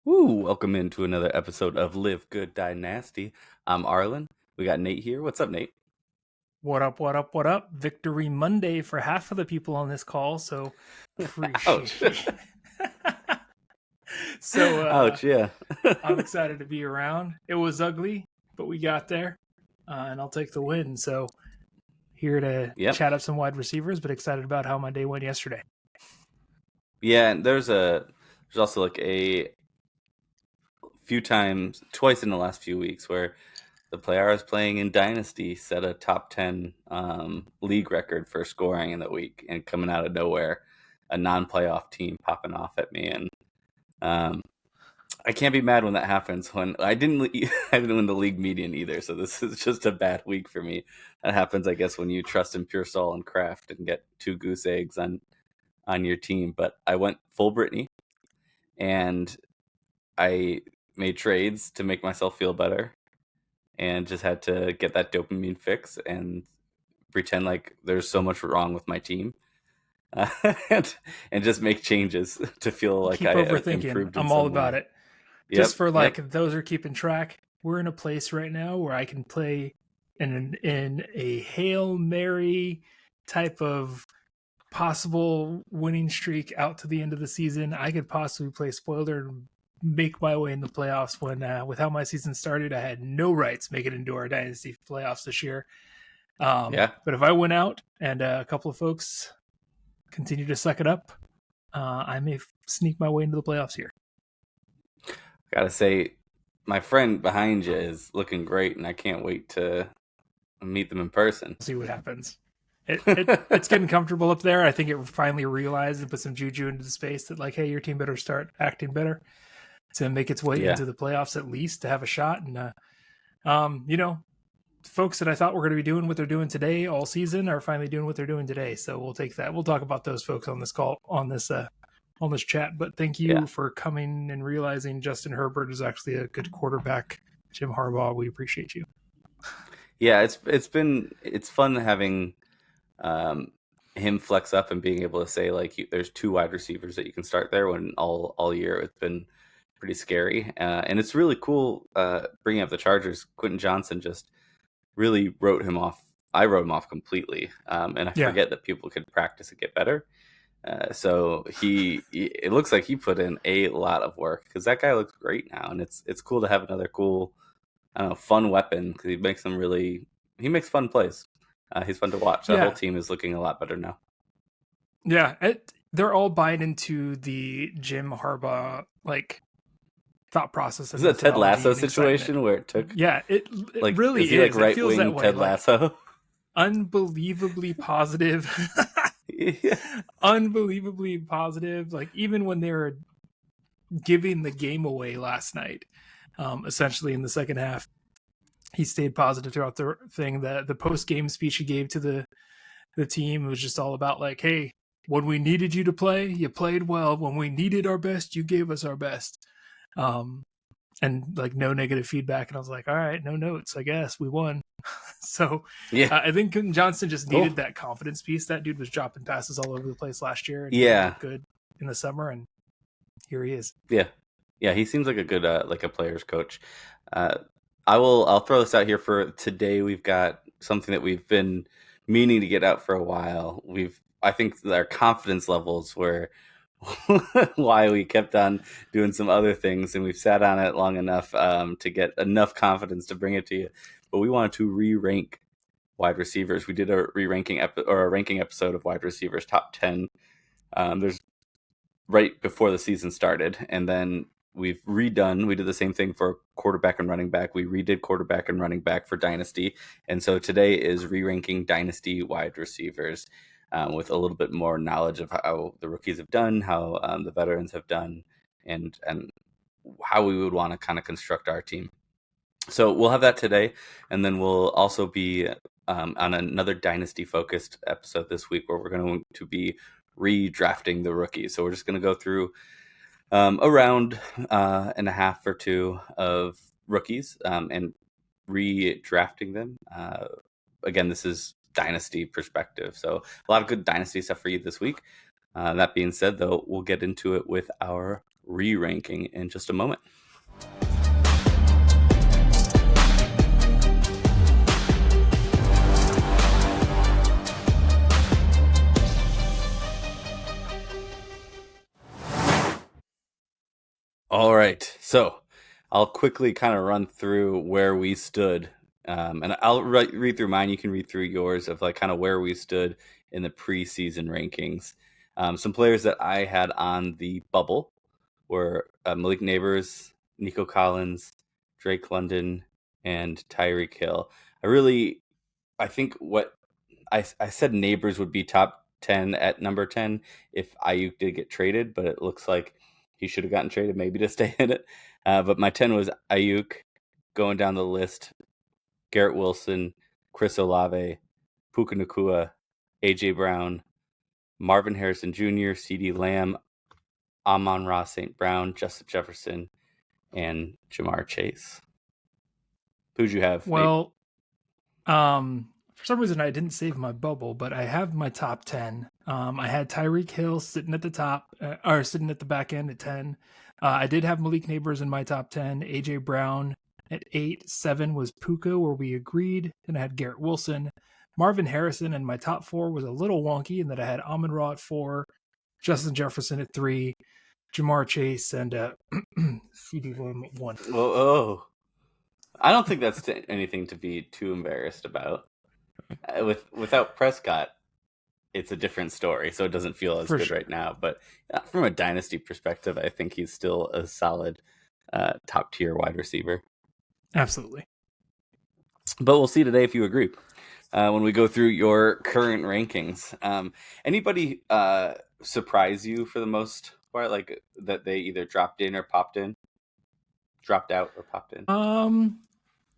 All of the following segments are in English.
Woo! Welcome into another episode of Live Good DyNasty. I'm Arlen. We got Nate here. What's up, Nate? What up, what up, what up? Victory Monday for half of the people on this call, so appreciate Ouch. it. So Ouch, yeah. I'm excited to be around. It was ugly, but we got there, and I'll take the win. So here to Yep. chat up some wide receivers, but excited about how my day went yesterday. Yeah, and there's also like a few times, twice in the last few weeks, where the player I was playing in Dynasty set a top 10 league record for scoring in the week, and coming out of nowhere, a non-playoff team popping off at me, and I can't be mad when that happens. When I didn't win the league median either, so this is just a bad week for me. That happens, I guess, when you trust in Pure Soul and Craft and get 2 goose eggs on your team. But I went full Brittany, and I made trades to make myself feel better, and just had to get that dopamine fix and pretend like there's so much wrong with my team, and, and just make changes to feel like Keep I overthinking. improved. I'm all about it. Yep, Just for those are keeping track. We're in a place right now where I can play in a Hail Mary type of possible winning streak out to the end of the season. I could possibly play spoiler and make my way in the playoffs when with how my season started, I had no rights making it into our Dynasty playoffs this year. But if I went out and a couple of folks continue to suck it up, I may sneak my way into the playoffs here. Gotta say, my friend behind you is looking great, and I can't wait to meet them in person. See what happens. It's getting comfortable up there. I think it finally realized and put some juju into the space that, like, hey, your team better start acting better to make its way into the playoffs at least to have a shot. And, folks that I thought were going to be doing what they're doing today all season are finally doing what they're doing today. So we'll take that. We'll talk about those folks on this call, on this chat. But thank you for coming and realizing Justin Herbert is actually a good quarterback. Jim Harbaugh, we appreciate you. Yeah, it's fun having him flex up and being able to say, like, there's 2 wide receivers that you can start there, when all year it's been pretty scary. And it's really cool bringing up the Chargers. Quentin Johnston just really wrote him off. I wrote him off completely, and I forget that people could practice and get better. So it looks like he put in a lot of work, because that guy looks great now, and it's cool to have another cool, fun weapon, because he makes fun plays. He's fun to watch. The whole team is looking a lot better now. Yeah, they're all buying into the Jim Harbaugh thought process. Is it a Ted Lasso situation where it took? Yeah, it really is. He like right wing Ted Lasso? Unbelievably positive. Unbelievably positive. Like, even when they were giving the game away last night, essentially in the second half, he stayed positive throughout the thing. The post-game speech he gave to the team was just all about, like, hey, when we needed you to play, you played well. When we needed our best, you gave us our best. And like, no negative feedback. And I was like, all right, no notes, I guess we won. So I think Johnston just needed that confidence piece. That dude was dropping passes all over the place last year. And he looked good in the summer, and here he is. Yeah, he seems like a good like a player's coach. I'll throw this out here for today. We've got something that we've been meaning to get out for a while. I think our confidence levels were why we kept on doing some other things, and we've sat on it long enough to get enough confidence to bring it to you. But we wanted to re-rank wide receivers. We did a ranking episode of wide receivers top 10. There's right before the season started, and then we did the same thing for quarterback and running back. We redid quarterback and running back for Dynasty, and so today is re-ranking Dynasty wide receivers. With a little bit more knowledge of how the rookies have done, how the veterans have done, and how we would want to kind of construct our team. So we'll have that today, and then we'll also be on another Dynasty-focused episode this week, where we're going to be redrafting the rookies. So we're just going to go through a round and a half or two of rookies and redrafting them. Again, this is Dynasty perspective, so a lot of good Dynasty stuff for you this week. That being said, though, we'll get into it with our re-ranking in just a moment. All right, so I'll quickly kind of run through where we stood, and I'll read through mine. You can read through yours of like kind of where we stood in the preseason rankings. Some players that I had on the bubble were Malik Nabers, Nico Collins, Drake London, and Tyreek Hill. I think what I said Nabers would be top 10 at number 10 if Ayuk did get traded, but it looks like he should have gotten traded maybe to stay in it. But my 10 was Ayuk. Going down the list, Garrett Wilson, Chris Olave, Puka Nacua, A.J. Brown, Marvin Harrison Jr., CeeDee Lamb, Amon-Ra St. Brown, Justin Jefferson, and Jamar Chase. Who'd you have? Well, for some reason I didn't save my bubble, but I have my top 10. I had Tyreek Hill sitting at the top, or sitting at the back end at 10. I did have Malik Nabers in my top 10. A.J. Brown at 8. 7 was Puka, where we agreed. Then I had Garrett Wilson. Marvin Harrison in my top 4 was a little wonky, and then I had Amon-Ra at 4. Justin Jefferson at 3. Jamar Chase and CeeDee Lamb at 1. Oh, I don't think that's anything to be too embarrassed about. Without Prescott, it's a different story, so it doesn't feel as good right now. But from a dynasty perspective, I think he's still a solid top tier wide receiver. Absolutely. But we'll see today if you agree when we go through your current rankings. Anybody surprise you for the most part, like that they either dropped in or popped in? Dropped out or popped in?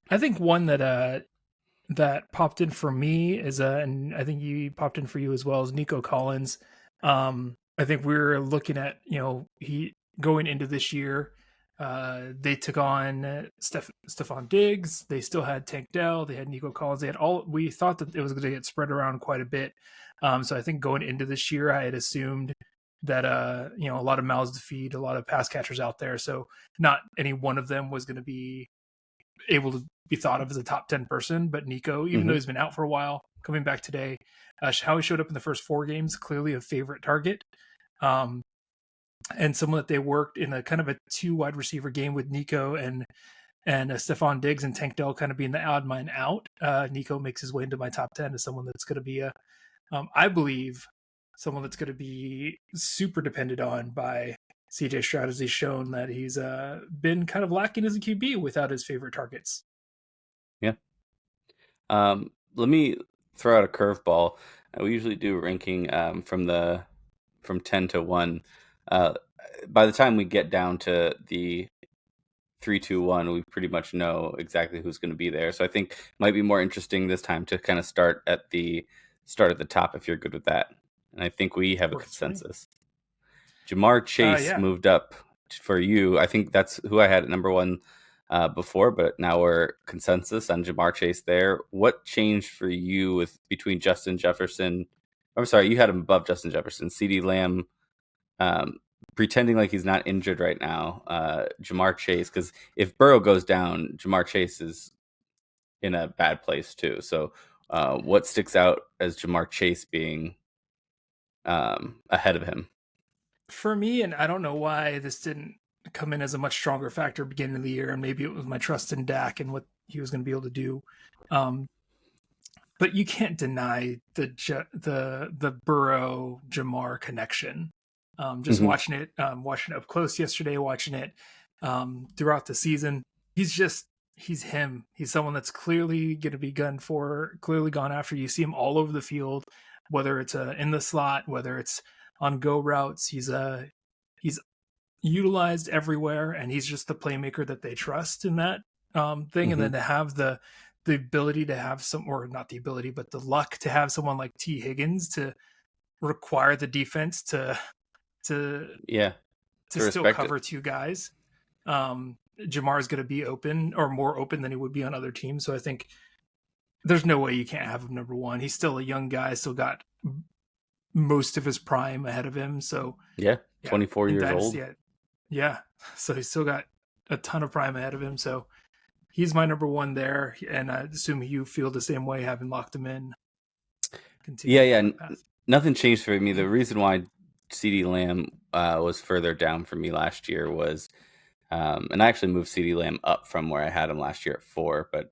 I think one that popped in for me is and I think he popped in for you as well, as Nico Collins. I think we're looking at, he going into this year, they took on Stephon Diggs. They still had Tank Dell. They had Nico Collins. They had we thought that it was going to get spread around quite a bit. So I think going into this year, I had assumed that, a lot of mouths to feed, a lot of pass catchers out there. So not any one of them was going to be able to be thought of as a top 10 person, but Nico, even though he's been out for a while, coming back today, how he showed up in the first 4 games, clearly a favorite target. And someone that they worked in a kind of a 2 wide receiver game with Nico and Stephon Diggs and Tank Dell kind of being the odd man out. Nico makes his way into my top 10 as someone that's going to be I believe someone that's going to be super depended on by CJ Stroud, as he's shown that he's been kind of lacking as a QB without his favorite targets. Yeah. Let me throw out a curveball. We usually do ranking from 10 to 1. By the time we get down to the 3, 2, 1, we pretty much know exactly who's going to be there. So I think it might be more interesting this time to kind of start at the top, if you're good with that. And I think we have a consensus. Jamar Chase moved up for you. I think that's who I had at number 1 before, but now we're consensus on Jamar Chase there. What changed for you between Justin Jefferson? I'm sorry, you had him above Justin Jefferson. CeeDee Lamb, pretending like he's not injured right now. Jamar Chase, because if Burrow goes down, Jamar Chase is in a bad place too. So what sticks out as Jamar Chase being ahead of him? For me, and I don't know why this didn't come in as a much stronger factor beginning of the year, and maybe it was my trust in Dak and what he was going to be able to do. But you can't deny the Burrow Jamar connection. Just watching it up close yesterday, watching it throughout the season. He's him. He's someone that's clearly going to be clearly gone after. You see him all over the field, whether it's in the slot, whether it's on go routes. He's utilized everywhere, and he's just the playmaker that they trust in that thing. And then to have the ability to have or not the ability, but the luck to have someone like T. Higgins to require the defense to still cover 2 guys. Jamar is going to be open, or more open than he would be on other teams. So I think there's no way you can't have him number 1. He's still a young guy, still got most of his prime ahead of him. So 24 years old. Yeah. So he's still got a ton of prime ahead of him. So he's my number one there. And I assume you feel the same way, having locked him in. Yeah, Continue yeah. down that path. Nothing changed for me. The reason why CeeDee Lamb was further down for me last year was, and I actually moved CeeDee Lamb up from where I had him last year at 4, but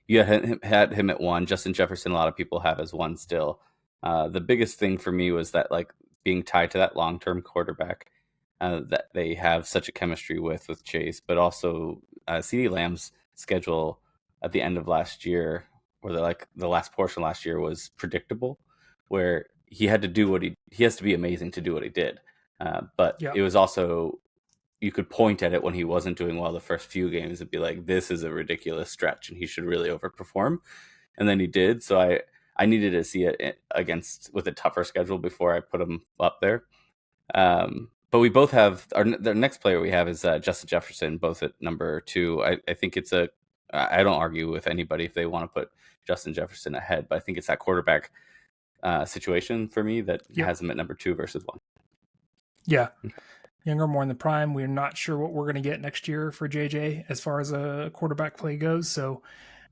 you had him at 1. Justin Jefferson, a lot of people have as 1 still. The biggest thing for me was that, like, being tied to that long-term quarterback that they have such a chemistry with Chase, but also CeeDee Lamb's schedule at the end of last year, or the last portion last year, was predictable, where he had to do he has to be amazing to do what he did. But Yeah. it was also, you could point at it when he wasn't doing well the first few games and be like, this is a ridiculous stretch and he should really overperform. And then he did. So I needed to see it with a tougher schedule before I put him up there. But we both have the next player we have is Justin Jefferson, both at number 2. I think I don't argue with anybody if they want to put Justin Jefferson ahead, but I think it's that quarterback situation for me that has him at number 2 versus 1. Yeah. Younger, more in the prime. We're not sure what we're going to get next year for JJ as far as a quarterback play goes. So,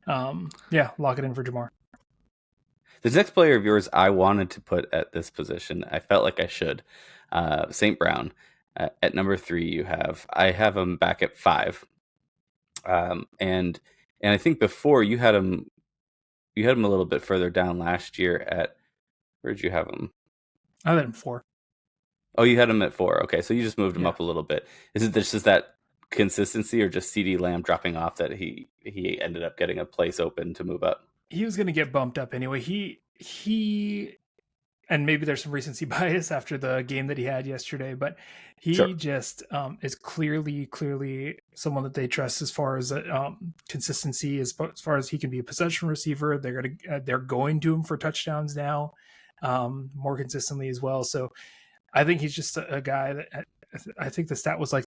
lock it in for Jamar. The next player of yours I wanted to put at this position, I felt like I should. St. Brown. At number 3, I have him back at 5. And I think before you had him a little bit further down last year at, where'd you have him? I had him 4. Oh, you had him at 4. Okay, so you just moved him up a little bit. Is it just that consistency, or just CeeDee Lamb dropping off that he ended up getting a place open to move up? He was going to get bumped up anyway. He and maybe there's some recency bias after the game that he had yesterday, but he just is clearly someone that they trust as far as consistency, as far as he can be a possession receiver. They're going to him for touchdowns now, more consistently as well. So I think he's just a guy that, I think the stat was like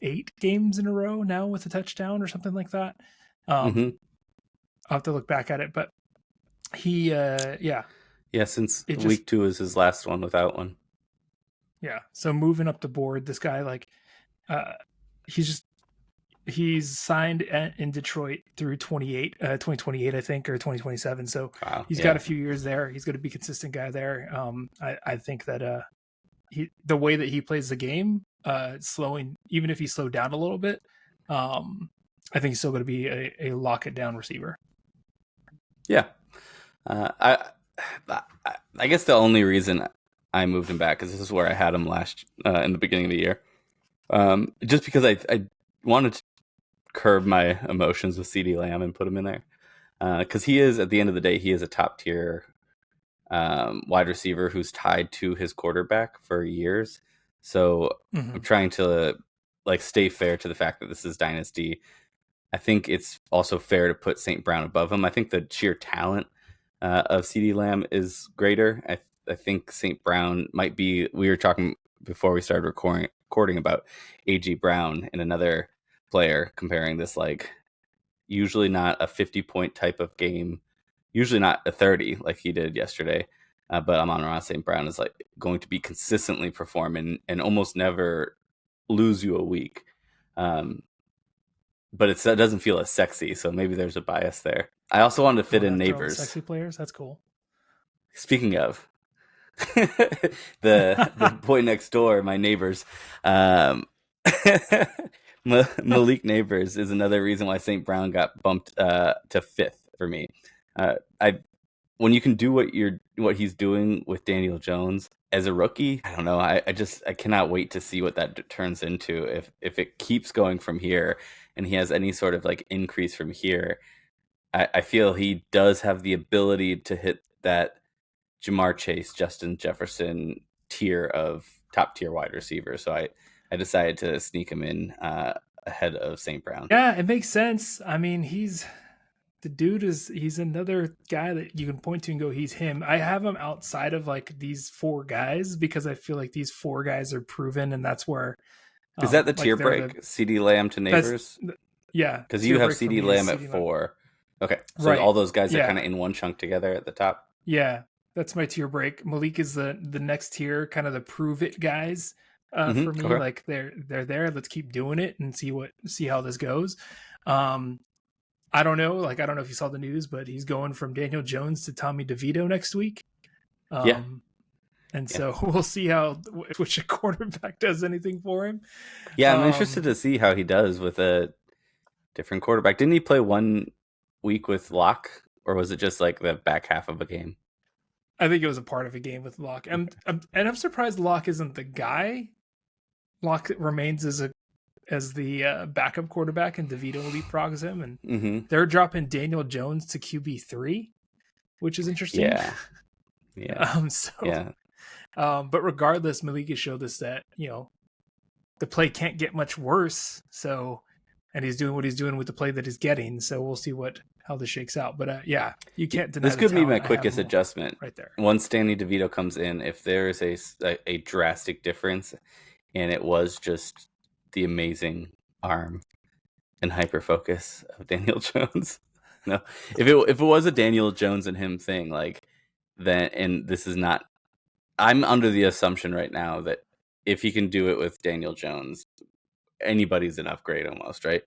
8 games in a row now with a touchdown or something like that. I'll have to look back at it, but he, since week 2 is his last one without one. Yeah, so moving up the board, this guy, like, he's signed in Detroit through 2028, I think, or 2027. So he's got a few years there. He's going to be a consistent guy there. I think that the way that he plays the game, even if he slowed down a little bit, I think he's still going to be a lock it down receiver. Yeah. I guess the only reason I moved him back is this is where I had him last in the beginning of the year. Just because I wanted to curb my emotions with CeeDee Lamb and put him in there. Because he is, at the end of the day, he is a top tier wide receiver who's tied to his quarterback for years. So I'm trying to stay fair to the fact that this is Dynasty. I think it's also fair to put St. Brown above him. I think the sheer talent of CeeDee Lamb is greater. I think St. Brown might be, we were talking before we started recording about A.G. Brown and another player, comparing this, usually not a 50-point type of game, usually not a 30 like he did yesterday, but Amon-Ra St. Brown is going to be consistently performing and almost never lose you a week. But it doesn't feel as sexy, so maybe there's a bias there. I also wanted to fit in Nabers. Sexy players, that's cool. Speaking of the boy next door, my neighbors, Malik Nabers is another reason why St. Brown got bumped to 5th for me. When you can do what he's doing with Daniel Jones as a rookie, I don't know. I cannot wait to see what that turns into. If it keeps going from here and he has any sort of increase from here, I feel he does have the ability to hit that Jamar Chase, Justin Jefferson tier of top tier wide receivers. So I decided to sneak him in ahead of St. Brown. Yeah, it makes sense. I mean, he's another guy that you can point to and go, he's him. I have him outside of these 4 guys because I feel like these 4 guys are proven, and that's where. Is that the tier break? CeeDee Lamb to Nabers? Yeah. Because you have CeeDee Lamb at 4. Okay. So all those guys are kind of in one chunk together at the top? Yeah. That's my tier break. Malik is the next tier, kind of the prove it guys. for me. Okay. Like they're there. Let's keep doing it and see how this goes. I don't know. Like I don't know if you saw the news, but he's going from Daniel Jones to Tommy DeVito next week. Yeah. And so we'll see which quarterback does anything for him. Yeah, I'm interested to see how he does with a different quarterback. Didn't he play 1 week with Locke, or was it just like the back half of a game? I think it was a part of a game with Locke. And I'm surprised Locke isn't the guy. Locke remains as the backup quarterback, and DeVito leapfrogs him. And they're dropping Daniel Jones to QB3, which is interesting. Yeah. But regardless, Malik has showed us that, the play can't get much worse. So, and he's doing what he's doing with the play that he's getting. So we'll see how this shakes out. But you can't deny this could be my quickest adjustment right there. Once Danny DeVito comes in, if there is a drastic difference, and it was just the amazing arm and hyper focus of Daniel Jones. No, if it was a Daniel Jones and him thing, like then, and this is not. I'm under the assumption right now that if he can do it with Daniel Jones, anybody's an upgrade almost, right?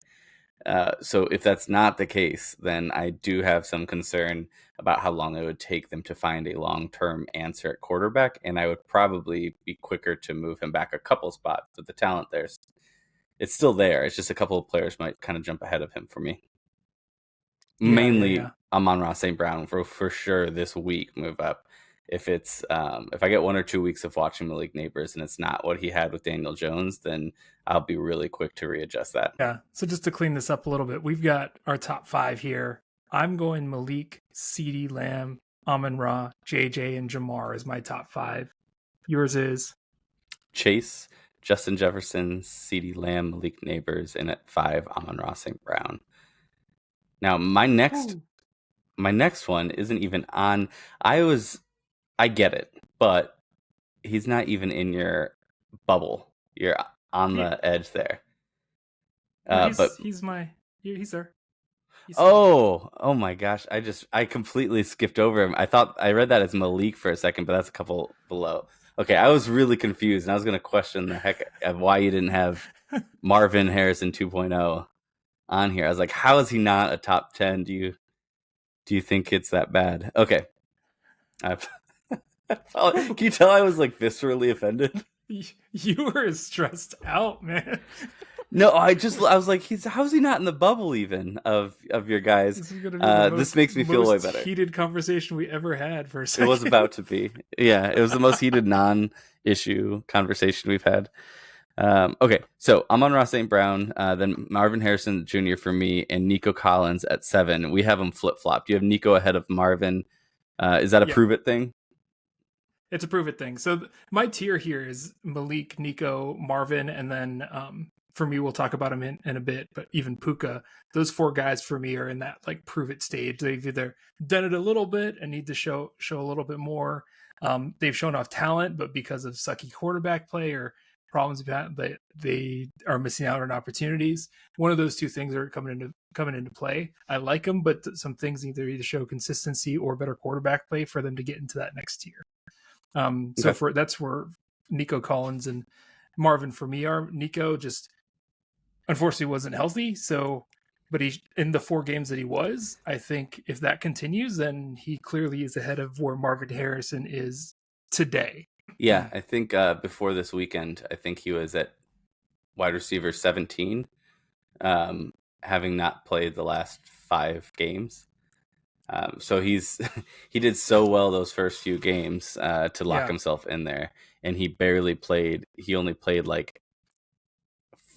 So if that's not the case, then I do have some concern about how long it would take them to find a long-term answer at quarterback, and I would probably be quicker to move him back a couple spots. But the talent there's, it's still there. It's just a couple of players might kind of jump ahead of him for me. Mainly Amon-Ra St. Brown for sure this week move up. If it's if I get 1 or 2 weeks of watching Malik Nabers and it's not what he had with Daniel Jones, then I'll be really quick to readjust that. Yeah. So just to clean this up a little bit, we've got our top 5 here. I'm going Malik, CeeDee Lamb, Amon-Ra, JJ, and Jamar is my top 5. Yours is Chase, Justin Jefferson, CeeDee Lamb, Malik Nabers, and at 5, Amon-Ra St. Brown. Now my next one isn't even on. I get it, but he's not even in your bubble. You're on the edge there. He's there. Oh my gosh! I completely skipped over him. I read that as Malik for a second, but that's a couple below. Okay, I was really confused, and I was going to question the heck of why you didn't have Marvin Harrison 2.0 on here. I was like, how is he not a top 10? Do you think it's that bad? Okay. Can you tell I was like viscerally offended? You were stressed out, man. No, I was like, how's he not in the bubble even of your guys? This makes me feel way better. Heated conversation we ever had for a second. It was about to be. Yeah, it was the most heated non-issue conversation we've had. Okay, so Amon-Ra St. Brown, then Marvin Harrison Jr. for me, and Nico Collins at 7. We have them flip-flopped. You have Nico ahead of Marvin. Is that a prove it thing? It's a prove it thing. So my tier here is Malik, Nico, Marvin, and then for me, we'll talk about him in a bit, but even Puka, those 4 guys for me are in that like prove it stage. They've either done it a little bit and need to show a little bit more. They've shown off talent, but because of sucky quarterback play or problems they are missing out on opportunities. One of those 2 things are coming into play. I like them, but some things either show consistency or better quarterback play for them to get into that next tier. So that's where Nico Collins and Marvin for me are. Nico just unfortunately wasn't healthy. So, but he, in the 4 games that he was, I think if that continues, then he clearly is ahead of where Marvin Harrison is today. Yeah. I think before this weekend, I think he was at wide receiver 17, having not played the last 5 games. So he did so well those first few games to lock himself in there, and he barely played. He only played like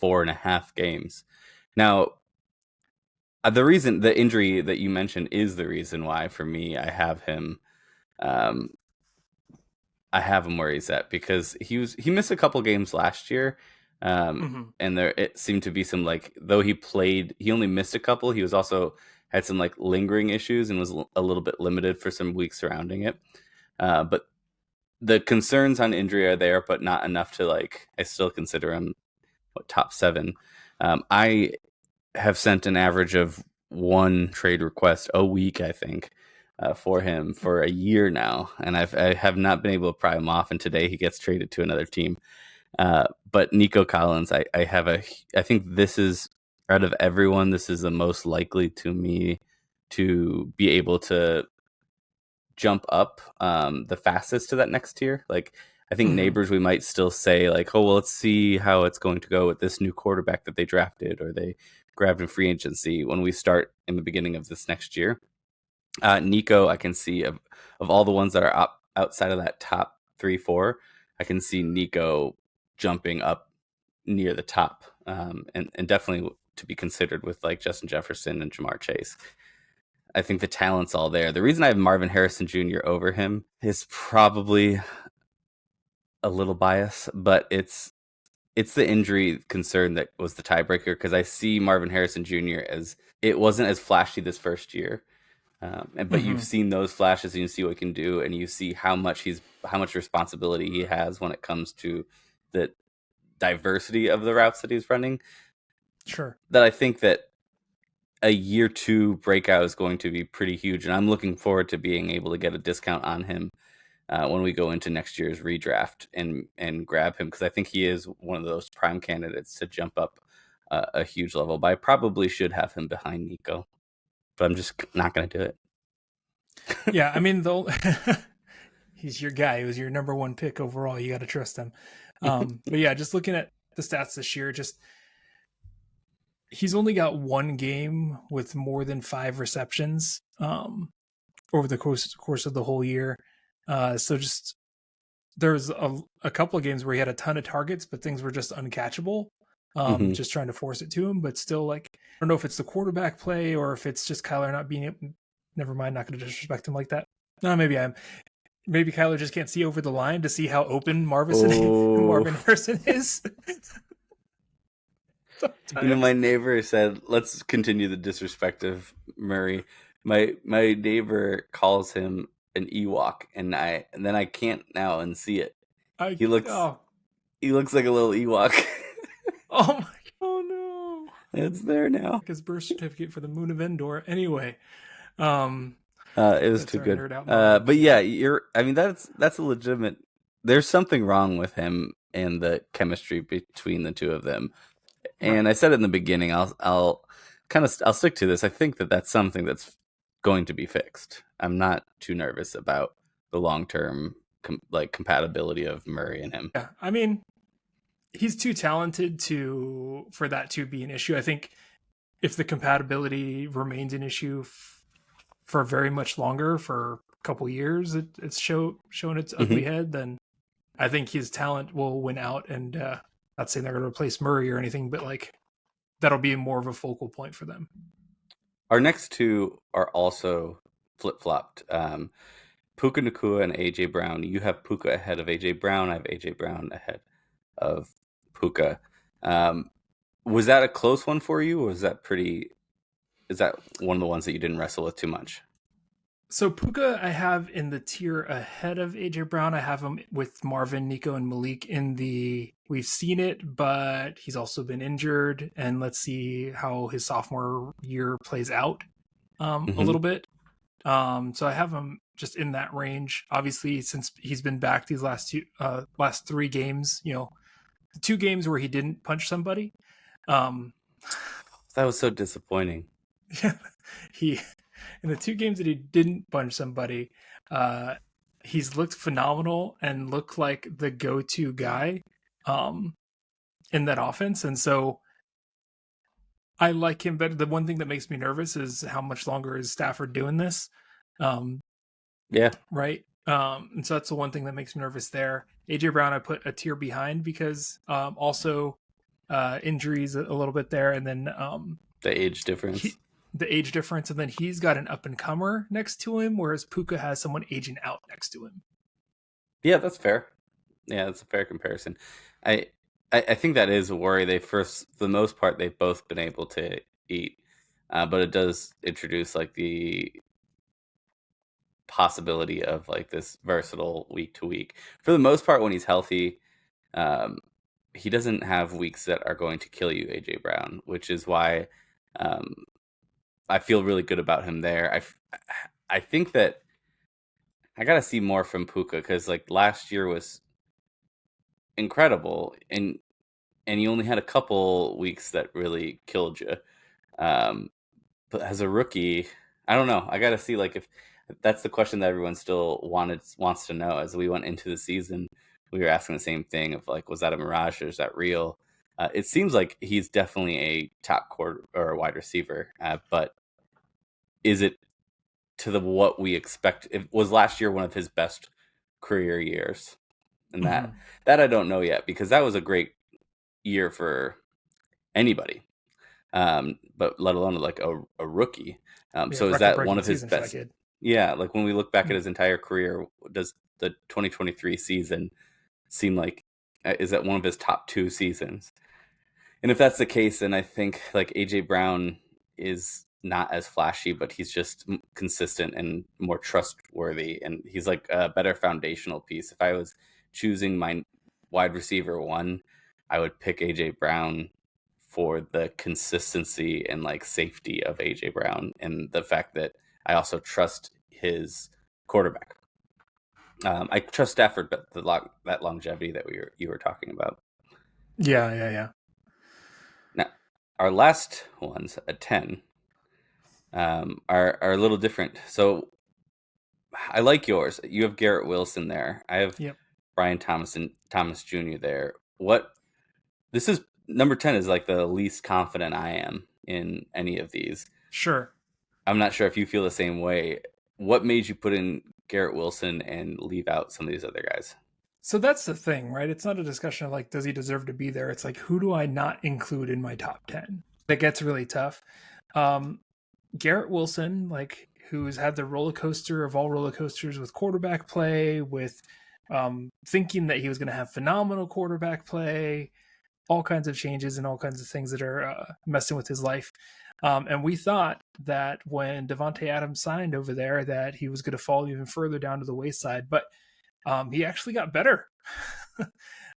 4.5 games. Now, the injury that you mentioned is the reason why for me I have him. I have him where he's at because he missed a couple games last year. And it seemed to be some though he only missed a couple. He was also had some lingering issues and was a little bit limited for some weeks surrounding it. But the concerns on injury are there, but not enough to I still consider him top 7. I have sent an average of 1 trade request a week, I think, for him for a year now. And I have not been able to pry him off. And today he gets traded to another team. But Nico Collins, I think this is, out of everyone, this is the most likely to me to be able to jump up the fastest to that next tier. Like, I think Nabers, we might still say like, oh, well, let's see how it's going to go with this new quarterback that they drafted or they grabbed in free agency when we start in the beginning of this next year. Nico, I can see of all the ones that are outside of that top 3-4, I can see Nico jumping up near the top, and definitely to be considered with like Justin Jefferson and Jamar Chase. I think the talent's all there. The reason I have Marvin Harrison Jr. over him is probably a little bias, but it's the injury concern that was the tiebreaker, because I see Marvin Harrison Jr. as, it wasn't as flashy this first year. But you've seen those flashes and you see what he can do, and you see how much responsibility he has when it comes to the diversity of the routes that he's running. Sure. That I think that a year 2 breakout is going to be pretty huge, and I'm looking forward to being able to get a discount on him when we go into next year's redraft and grab him, because I think he is one of those prime candidates to jump up a huge level. But I probably should have him behind Nico, but I'm just not going to do it. Yeah, I mean, he's your guy. He was your number 1 pick overall. You got to trust him. But yeah, just looking at the stats this year, he's only got 1 game with more than 5 receptions over the course of the whole year. So just there's a couple of games where he had a ton of targets, but things were just uncatchable. Just trying to force it to him, but still, like, I don't know if it's the quarterback play or if it's just Kyler not being able. Never mind, not going to disrespect him like that. No, maybe I am. Maybe Kyler just can't see over the line to see how open Marvin Harrison is. My neighbor said, let's continue the disrespect of Murray. My neighbor calls him an Ewok, and then I can't now unsee it. He looks like a little Ewok. Oh no! It's there now. His birth certificate for the Moon of Endor. Anyway, it was too good. But yeah, that's a legitimate. There's something wrong with him and the chemistry between the two of them. And right. I said it in the beginning. I'll stick to this. I think that's something that's going to be fixed. I'm not too nervous about the long-term compatibility of Murray and him. Yeah, I mean, he's too talented for that to be an issue. I think if the compatibility remains an issue for very much longer, for a couple years, it's shown its ugly head, then I think his talent will win out. And not saying they're going to replace Murray or anything, but like that'll be more of a focal point for them. Our next 2 are also flip-flopped. Puka Nacua and AJ Brown. You have Puka ahead of AJ Brown. I have AJ Brown ahead of Puka. Was that a close one for you, or is that one of the ones that you didn't wrestle with too much? So Puka I have in the tier ahead of AJ Brown. I have him with Marvin, Nico, and Malik in the we've seen it, but he's also been injured, and let's see how his sophomore year plays out a little bit. So I have him just in that range. Obviously, since he's been back these last 3 games, the 2 games where he didn't punch somebody. That was so disappointing. Yeah, in the 2 games that he didn't punch somebody, he's looked phenomenal and looked like the go-to guy in that offense. And so I like him better. The one thing that makes me nervous is how much longer is Stafford doing this. Yeah. Right. And so that's the one thing that makes me nervous there. AJ Brown, I put a tier behind because also injuries a little bit there. And then the age difference. And then he's got an up-and-comer next to him, whereas Puka has someone aging out next to him. Yeah, that's fair. Yeah, that's a fair comparison. I think that is a worry. For the most part, they've both been able to eat, but it does introduce like the possibility of like this versatile week to week. For the most part, when he's healthy, he doesn't have weeks that are going to kill you, AJ Brown, which is why I feel really good about him there. I think that I got to see more from Puka, because like last year was incredible, and you only had a couple weeks that really killed you. But as a rookie, I don't know. I got to see like if that's the question that everyone still wants to know. As we went into the season, we were asking the same thing of like, was that a mirage or is that real? It seems like he's definitely a top quarter or a wide receiver, but is it to the what we expect? It was last year one of his best career years, and that I don't know yet, because that was a great year for anybody, but let alone like a rookie. So is that one of his best? Yeah, like when we look back at his entire career, does the 2023 season seem like is that one of his top 2 seasons? And if that's the case, then I think like AJ Brown is not as flashy, but he's just consistent and more trustworthy, and he's like a better foundational piece. If I was choosing my wide receiver 1, I would pick AJ Brown for the consistency and like safety of AJ Brown, and the fact that I also trust his quarterback. I trust Stafford, but that longevity that you were talking about. Yeah. Now, our last ones at 10 are a little different. So I like yours. You have Garrett Wilson there. I have Brian Thomas Jr. there. This is number 10 is like the least confident I am in any of these. Sure. I'm not sure if you feel the same way. What made you put in Garrett Wilson and leave out some of these other guys? So that's the thing, right? It's not a discussion of like, does he deserve to be there? It's like, who do I not include in my top 10? That gets really tough. Garrett Wilson, like, who's had the roller coaster of all roller coasters with quarterback play, with thinking that he was going to have phenomenal quarterback play, all kinds of changes and all kinds of things that are messing with his life. And we thought that when Davante Adams signed over there that he was going to fall even further down to the wayside, but he actually got better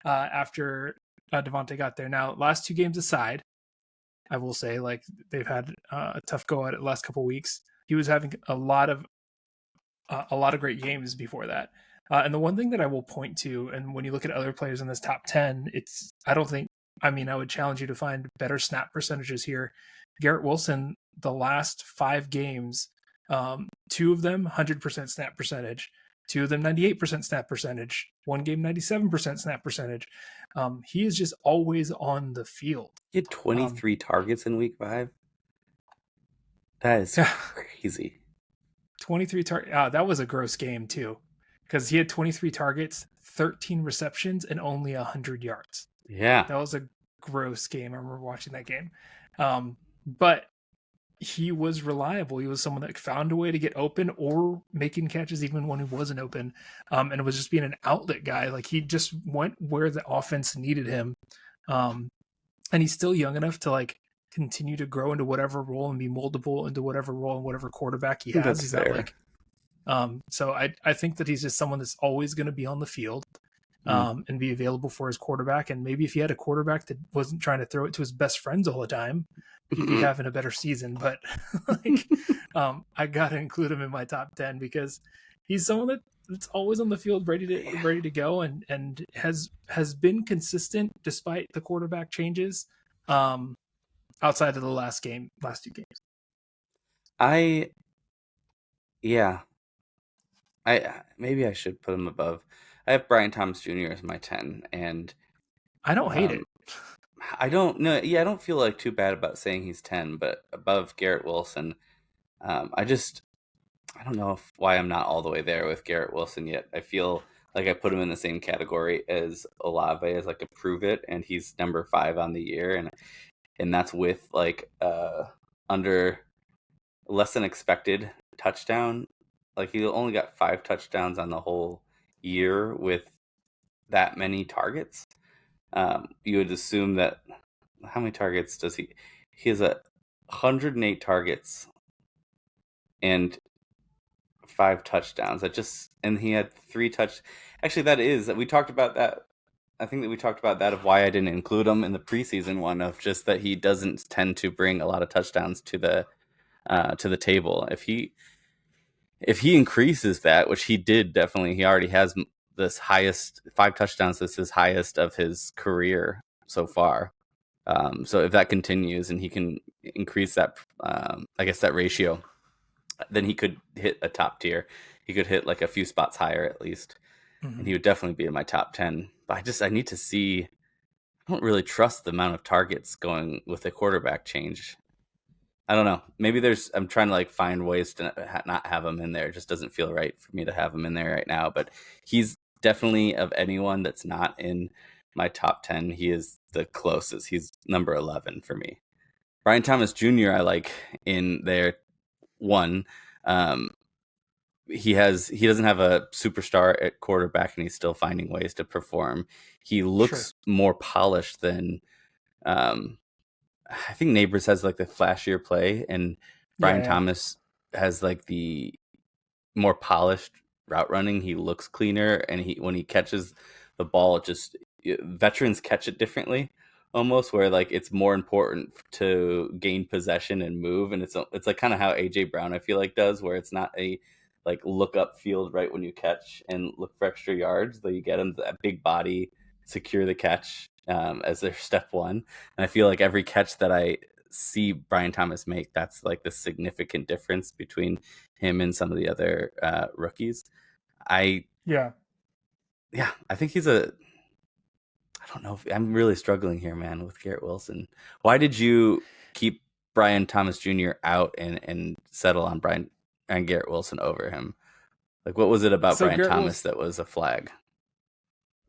after Davante got there. Now, last 2 games aside, I will say, like, they've had a tough go at it the last couple of weeks. He was having a lot of great games before that. And the one thing that I will point to, and when you look at other players in this top 10, I would challenge you to find better snap percentages here. Garrett Wilson, the last 5 games, 2 of them 100% snap percentage, 2 of them 98% snap percentage, 1 game 97% snap percentage. He is just always on the field. He had 23 targets in week 5. That is crazy. 23 targets. That was a gross game too, because he had 23 targets, 13 receptions, and only 100 yards. Yeah, that was a gross game. I remember watching that game. But he was reliable. He was someone that found a way to get open or making catches even when he wasn't open. And it was just being an outlet guy. Like, he just went where the offense needed him. And he's still young enough to like continue to grow into whatever role and be moldable into whatever role and whatever quarterback he has. He's not like, so I think that he's just someone that's always going to be on the field. And be available for his quarterback. And maybe if he had a quarterback that wasn't trying to throw it to his best friends all the time, he'd be having a better season. But like, I got to include him in my top 10 because he's someone that's always on the field, ready to go, and has been consistent despite the quarterback changes outside of the last 2 games. Maybe I should put him above. I have Brian Thomas Jr. as my 10, and I don't hate it. I don't know. Yeah, I don't feel like too bad about saying he's 10, but above Garrett Wilson. I don't know why I'm not all the way there with Garrett Wilson yet. I feel like I put him in the same category as Olave, as like a prove it, and he's number 5 on the year, and that's with like under less than expected touchdown. Like, he only got 5 touchdowns on the whole year with that many targets. You would assume that how many targets does he has 108 targets and 5 touchdowns. And he had 3 actually we talked about that. I think that we talked about that of why I didn't include him in the preseason one, of just that he doesn't tend to bring a lot of touchdowns to the table. If he increases that, which he did, definitely, he already has this highest 5 touchdowns. This is his highest of his career so far. So if that continues and he can increase that, I guess that ratio, then he could hit a top tier. He could hit like a few spots higher at least, and he would definitely be in my top 10. But I need to see. I don't really trust the amount of targets going with the quarterback change. I don't know. Maybe I'm trying to like find ways to not have him in there. It just doesn't feel right for me to have him in there right now. But he's definitely, of anyone that's not in my top 10, he is the closest. He's number 11 for me. Brian Thomas Jr. I like in there. One, he doesn't have a superstar at quarterback, and he's still finding ways to perform. He looks more polished than I think Nabers has like the flashier play, and Brian Thomas has like the more polished route running. He looks cleaner, and when he catches the ball, veterans catch it differently, almost, where like it's more important to gain possession and move, and it's like kind of how AJ Brown I feel like does, where it's not a like look up field right when you catch and look for extra yards, though you get them that big body, secure the catch as their step one. And I feel like every catch that I see Brian Thomas make, that's like the significant difference between him and some of the other rookies. I think I don't know. I'm really struggling here, man, with Garrett Wilson. Why did you keep Brian Thomas Jr. out and settle on Garrett Wilson over him? Like, what was it about Brian Garrett Thomas that was a flag?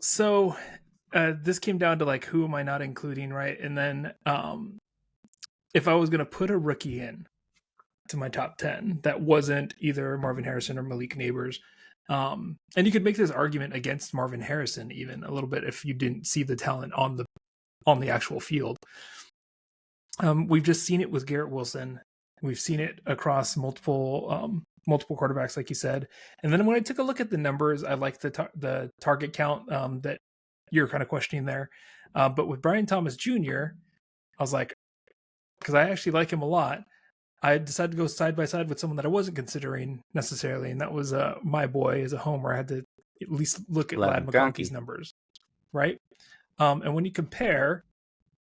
So this came down to like, who am I not including, right? And then if I was going to put a rookie in to my top 10 that wasn't either Marvin Harrison or Malik Nabers, and you could make this argument against Marvin Harrison even a little bit if you didn't see the talent on the actual field. We've just seen it with Garrett Wilson. We've seen it across multiple quarterbacks, like you said. And then when I took a look at the numbers, I like the target count that you're kind of questioning there. But with Brian Thomas Jr., I was like, because I actually like him a lot, I decided to go side by side with someone that I wasn't considering necessarily, and that was my boy as a homer. I had to at least look at Ladd McConkey's numbers, right? And when you compare,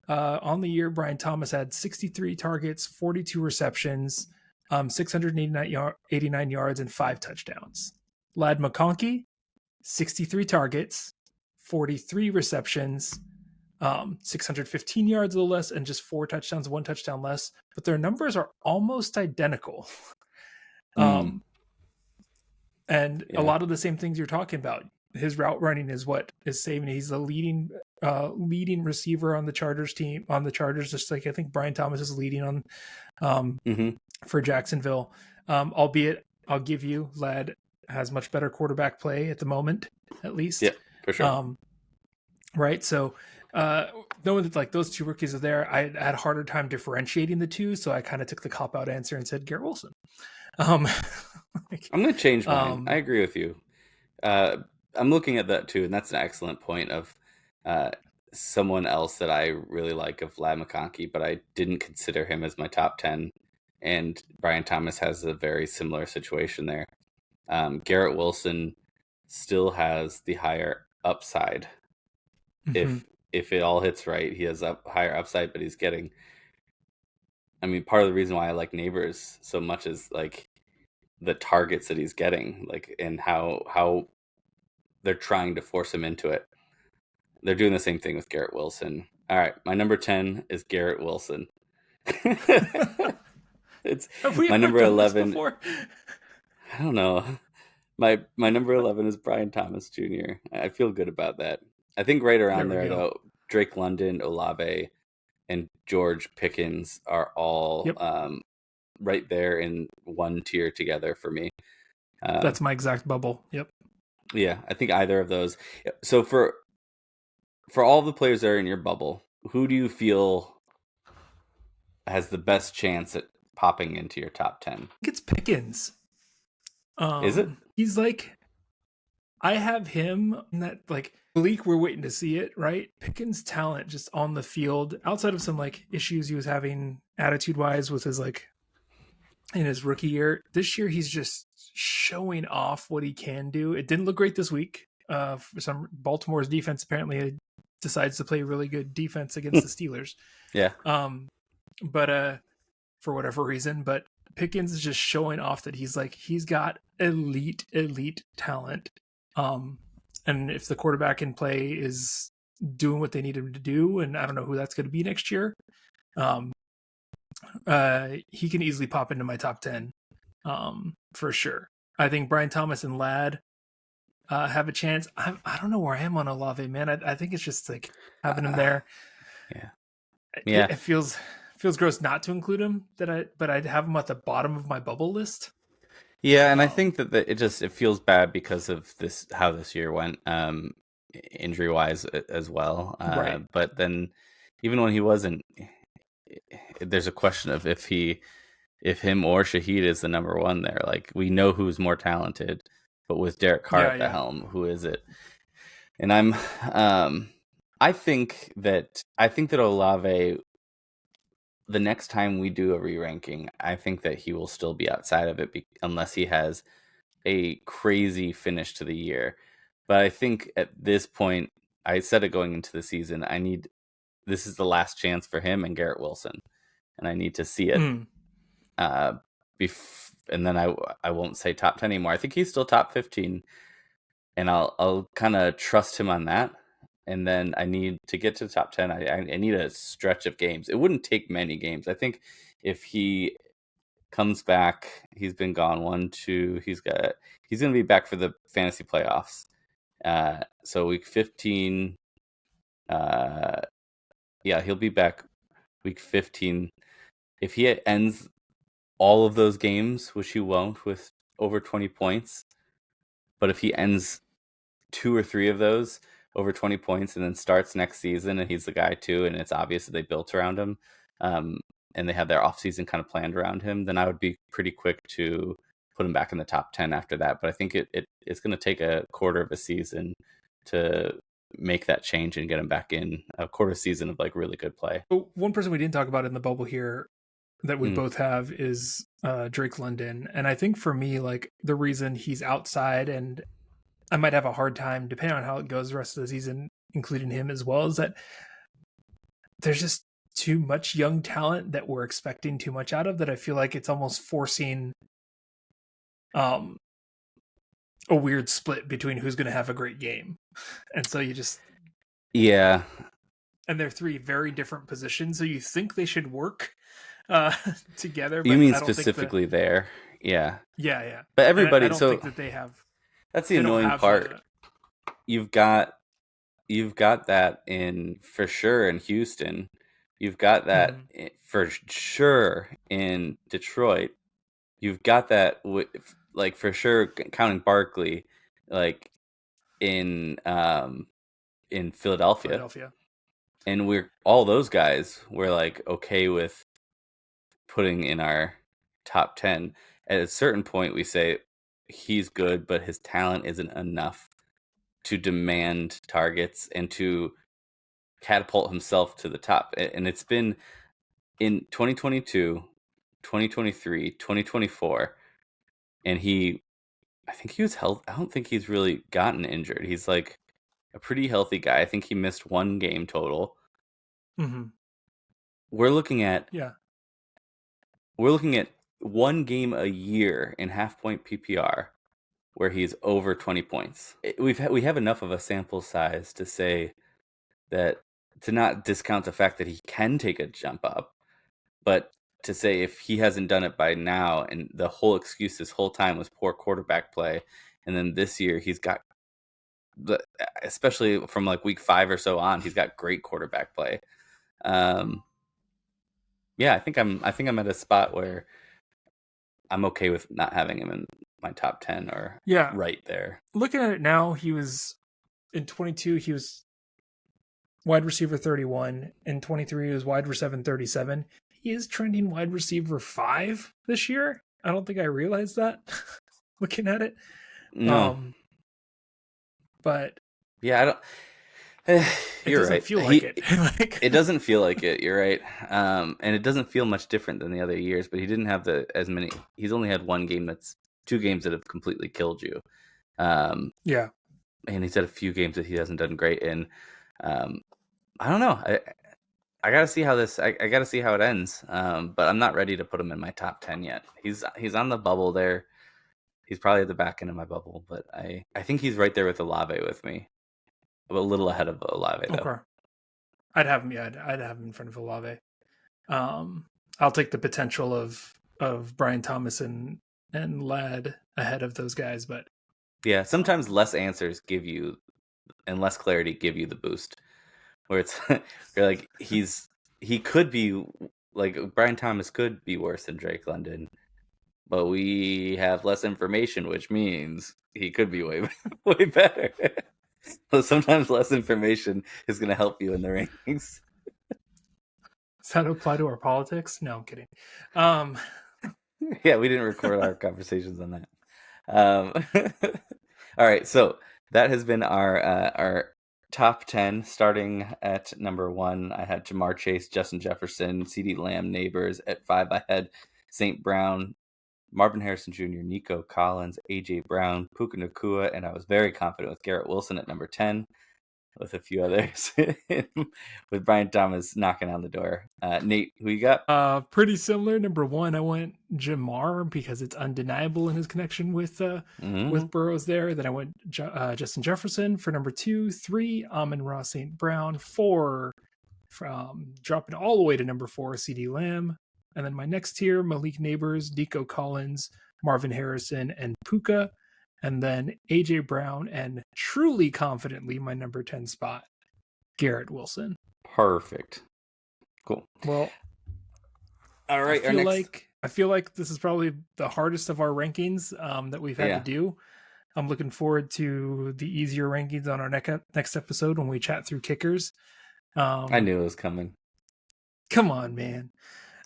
on the year, Brian Thomas had 63 targets, 42 receptions, 689 yards, and 5 touchdowns. Ladd McConkey, 63 targets, 43 receptions, 615 yards, a little less, and just 4 touchdowns, 1 touchdown less. But their numbers are almost identical. And a lot of the same things you're talking about. His route running is what is saving. He's the leading receiver on the Chargers team, just like I think Brian Thomas is leading on for Jacksonville. Albeit, I'll give you, Ladd has much better quarterback play at the moment, at least. Yeah, for sure. Right. So knowing that like those two rookies are there, I had a harder time differentiating the two. So I kind of took the cop out answer and said Garrett Wilson. I'm going to change mine. I agree with you. I'm looking at that too, and that's an excellent point of someone else that I really like of Ladd McConkey, but I didn't consider him as my top 10. And Brian Thomas has a very similar situation there. Garrett Wilson still has the higher upside. If it all hits right, he has higher upside, but he's getting. I mean, part of the reason why I like Nabers so much is like the targets that he's getting, like, and how they're trying to force him into it. They're doing the same thing with Garrett Wilson. All right, my number 10 is Garrett Wilson. It's my number 11. I don't know. My number 11 is Brian Thomas Jr. I feel good about that. I think right around there, though, Drake London, Olave, and George Pickens are all right there in one tier together for me. That's my exact bubble. Yep. Yeah, I think either of those. So for all the players that are in your bubble, who do you feel has the best chance at popping into your top 10? I think it's Pickens. Is it? He's like, I have him in that, like, Malik, we're waiting to see it, right? Pickens' talent just on the field, outside of some like issues he was having attitude-wise with his like in his rookie year. This year, he's just showing off what he can do. It didn't look great this week. For some Baltimore's defense apparently decides to play really good defense against the Steelers. Yeah. But for whatever reason, but Pickens is just showing off that he's got elite talent. And if the quarterback in play is doing what they need him to do, and I don't know who that's going to be next year, he can easily pop into my top 10 for sure. I think Brian Thomas and Ladd have a chance. I don't know where I am on Olave, man. I think it's just like having him there. Yeah. It feels gross not to include him. But I'd have him at the bottom of my bubble list. Yeah, and I think that it feels bad because of how this year went, injury wise as well. Right. But then, even when he wasn't, there's a question of if him or Shaheed is the number one there. Like, we know who's more talented, but with Derek Carr at the helm, who is it? And I think that Olave, the next time we do a re-ranking, I think that he will still be outside of it unless he has a crazy finish to the year. But I think at this point, I said it going into the season, this is the last chance for him and Garrett Wilson, and I need to see it. And then I won't say top 10 anymore. I think he's still top 15, and I'll kind of trust him on that. And then I need to get to the top 10. I need a stretch of games. It wouldn't take many games. I think if he comes back, he's been gone 1, 2. He's going to be back for the fantasy playoffs. So week 15. He'll be back week 15. If he ends all of those games, which he won't, with over 20 points, but if he ends 2 or 3 of those over 20 points and then starts next season and he's the guy too, and it's obvious that they built around him, and they have their offseason kind of planned around him, then I would be pretty quick to put him back in the top 10 after that. But I think it's going to take a quarter of a season to make that change and get him back in, a quarter season of like really good play. One person we didn't talk about in the bubble here that we both have is Drake London. And I think for me, like, the reason he's outside, and I might have a hard time, depending on how it goes the rest of the season, including him as well, is that there's just too much young talent that we're expecting too much out of, that I feel like it's almost forcing a weird split between who's going to have a great game. And so you just... Yeah. And they're 3 very different positions, so you think they should work together. But you mean specifically there? Yeah. Yeah. But everybody... I don't think that they have... That's the annoying part. You've got that for sure in Houston. You've got that for sure in Detroit. You've got that like for sure, counting Barkley, like in Philadelphia. And we're all those guys we're like okay with putting in our top 10. At a certain point, we say he's good, but his talent isn't enough to demand targets and to catapult himself to the top. And it's been in 2022, 2023, 2024, and I think he was healthy. I don't think he's really gotten injured. He's like a pretty healthy guy. I think he missed 1 game total. We're looking at 1 game a year in half-point PPR where he's over 20 points. We have enough of a sample size to say that, to not discount the fact that he can take a jump up, but to say if he hasn't done it by now, and the whole excuse this whole time was poor quarterback play, and then this year he's got, especially from like week 5 or so on, he's got great quarterback play. I think I'm at a spot where I'm okay with not having him in my top 10 or right there. Looking at it now, he was in 22, he was wide receiver 31. In 23, he was wide receiver 37. He is trending wide receiver 5 this year. I don't think I realized that looking at it. No. But yeah, I don't. You're right. Feel like it. It doesn't feel like it. You're right. And it doesn't feel much different than the other years. But he didn't have as many. He's only had 1 game 2 games that have completely killed you. Yeah. and he's had a few games that he hasn't done great in. I don't know. I gotta see how this. I gotta see how it ends. But I'm not ready to put him in my top 10 yet. He's on the bubble there. He's probably at the back end of my bubble, but I think he's right there with Olave with me. A little ahead of Olave though. Okay. I'd have him. Yeah, I'd have him in front of Olave. I'll take the potential of Brian Thomas and Ladd ahead of those guys, but yeah, sometimes less answers give you and less clarity give you the boost. Where it's you're like he could be like Brian Thomas could be worse than Drake London, but we have less information, which means he could be way way better. So sometimes less information is going to help you in the rankings. Does that apply to our politics? No, I'm kidding. Yeah, we didn't record our conversations on that. All right, so that has been our top 10. Starting at number 1, I had Jamar Chase, Justin Jefferson, CeeDee Lamb, Nabers. At 5, I had St. Brown, Marvin Harrison Jr., Nico Collins, A.J. Brown, Puka Nacua, and I was very confident with Garrett Wilson at number 10, with a few others, with Brian Thomas knocking on the door. Nate, who you got? Pretty similar. Number 1, I went Jamar because it's undeniable in his connection with Burrows there. Then I went Justin Jefferson for number 2. 3, Amon-Ra St. Brown. 4, from dropping all the way to number 4, CeeDee Lamb. And then my next tier, Malik Nabers, Nico Collins, Marvin Harrison, and Puka. And then A.J. Brown, and truly confidently my number 10 spot, Garrett Wilson. Perfect. Cool. Well, all right. I feel like this is probably the hardest of our rankings that we've had to do. I'm looking forward to the easier rankings on our next episode when we chat through kickers. I knew it was coming. Come on, man.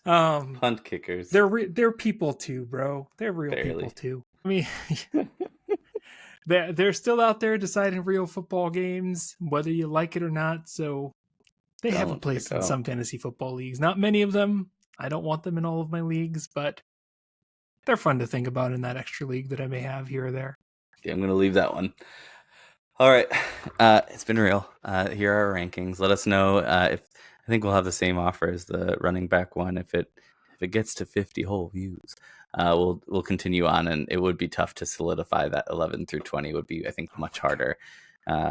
Punt kickers. They're people too, bro. They're real people too. I mean, they're still out there deciding real football games, whether you like it or not. So they have a place in some fantasy football leagues. Not many of them. I don't want them in all of my leagues, but they're fun to think about in that extra league that I may have here or there. Yeah, I'm going to leave that one. All right. It's been real. Here are our rankings. Let us know if I think we'll have the same offer as the running back one. If it gets to 50 whole views, we'll continue on, and it would be tough to solidify that 11 through 20 would be, I think, much harder.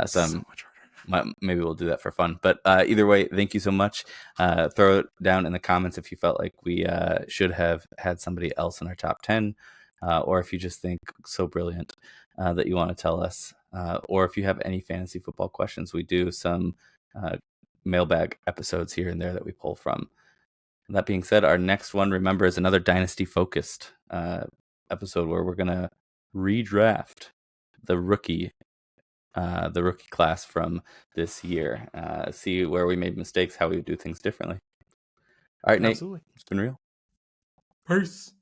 So much harder. Maybe we'll do that for fun. But either way, thank you so much. Throw it down in the comments if you felt like we should have had somebody else in our top 10, or if you just think so brilliant that you want to tell us, or if you have any fantasy football questions. We do some mailbag episodes here and there that we pull from. That being said, our next one, remember, is another dynasty focused episode where we're gonna redraft the rookie class from this year. See where we made mistakes, how we would do things differently. All right, Nate, it's been real. Peace.